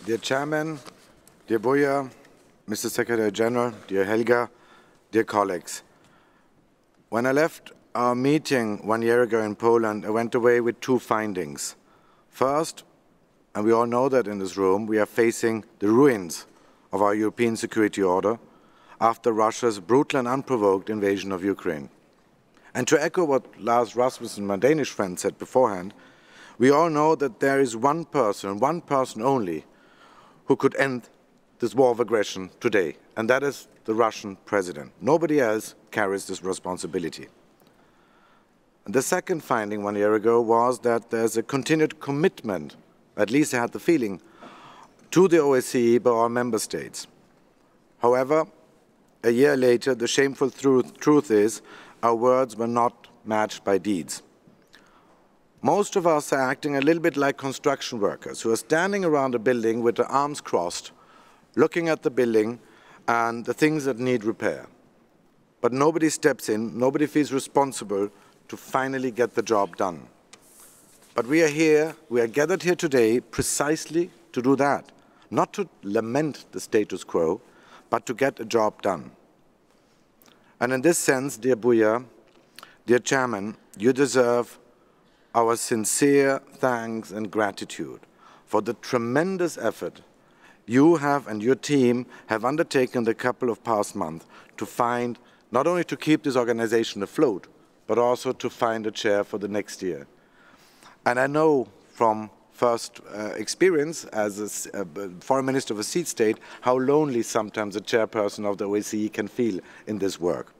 Dear Chairman, dear Buya, Mr. Secretary General, dear Helga, dear colleagues. When I left our meeting 1 year ago in Poland, I went away with two findings. First, and we all know that in this room, we are facing the ruins of our European security order after Russia's brutal and unprovoked invasion of Ukraine. And to echo what Lars Rasmussen, my Danish friend, said beforehand, we all know that there is one person only, who could end this war of aggression today, and that is the Russian president. Nobody else carries this responsibility. And the second finding 1 year ago was that there's a continued commitment, at least I had the feeling, to the OSCE by our member states. However, a year later, the shameful truth is our words were not matched by deeds. Most of us are acting a little bit like construction workers who are standing around a building with their arms crossed, looking at the building and the things that need repair. But nobody steps in, nobody feels responsible to finally get the job done. But we are gathered here today precisely to do that, not to lament the status quo, but to get a job done. And in this sense, dear Buya, dear Chairman, you deserve our sincere thanks and gratitude for the tremendous effort you have and your team have undertaken the couple of past months to find, not only to keep this organization afloat, but also to find a chair for the next year. And I know from first experience as a foreign minister of a seat state how lonely sometimes a chairperson of the OSCE can feel in this work.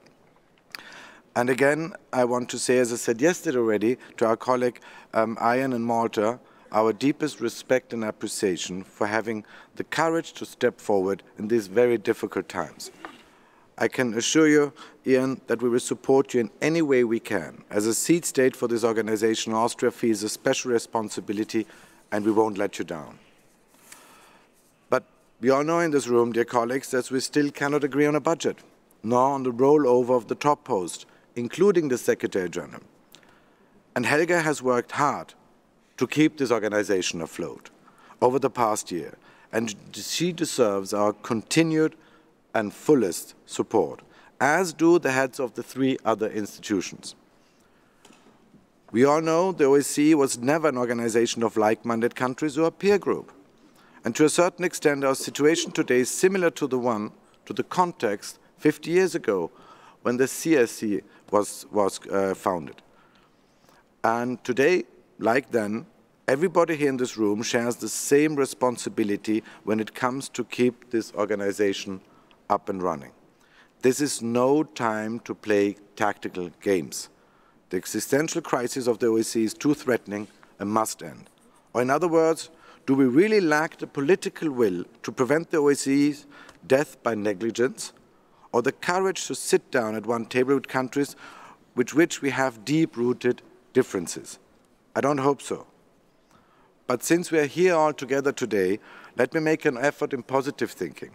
And again, I want to say, as I said yesterday already, to our colleague Ian in Malta, our deepest respect and appreciation for having the courage to step forward in these very difficult times. I can assure you, Ian, that we will support you in any way we can. As a seat state for this organization, Austria feels a special responsibility, and we won't let you down. But we all know in this room, dear colleagues, that we still cannot agree on a budget, nor on the rollover of the top post, including the Secretary General. And Helga has worked hard to keep this organization afloat over the past year, and she deserves our continued and fullest support, as do the heads of the three other institutions. We all know the OSCE was never an organization of like-minded countries or a peer group. And to a certain extent, our situation today is similar to the context 50 years ago when the CSC was founded. And today, like then, everybody here in this room shares the same responsibility when it comes to keep this organization up and running. This is no time to play tactical games. The existential crisis of the OSCE is too threatening and must end. Or in other words, do we really lack the political will to prevent the OSCE's death by negligence, or the courage to sit down at one table with countries with which we have deep-rooted differences? I don't hope so. But since we are here all together today, let me make an effort in positive thinking.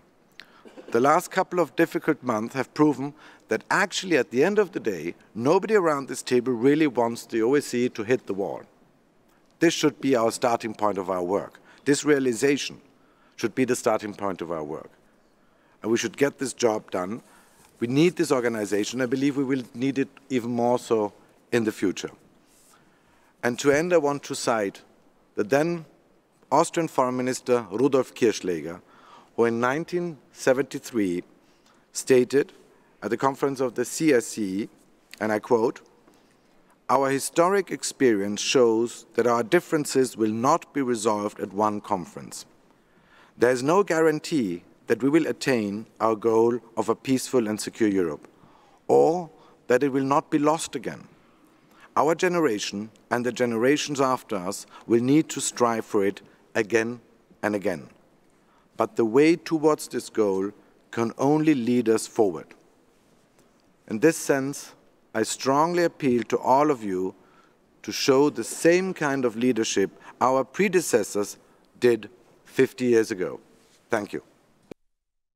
The last couple of difficult months have proven that actually at the end of the day, nobody around this table really wants the OSCE to hit the wall. This should be our starting point of our work. This realization should be the starting point of our work. And we should get this job done. We need this organization. I believe we will need it even more so in the future. And to end, I want to cite the then Austrian Foreign Minister Rudolf Kirchschläger, who in 1973 stated at the conference of the CSCE, and I quote, "Our historic experience shows that our differences will not be resolved at one conference. There is no guarantee that we will attain our goal of a peaceful and secure Europe, or that it will not be lost again. Our generation and the generations after us will need to strive for it again and again. But the way towards this goal can only lead us forward." In this sense, I strongly appeal to all of you to show the same kind of leadership our predecessors did 50 years ago. Thank you.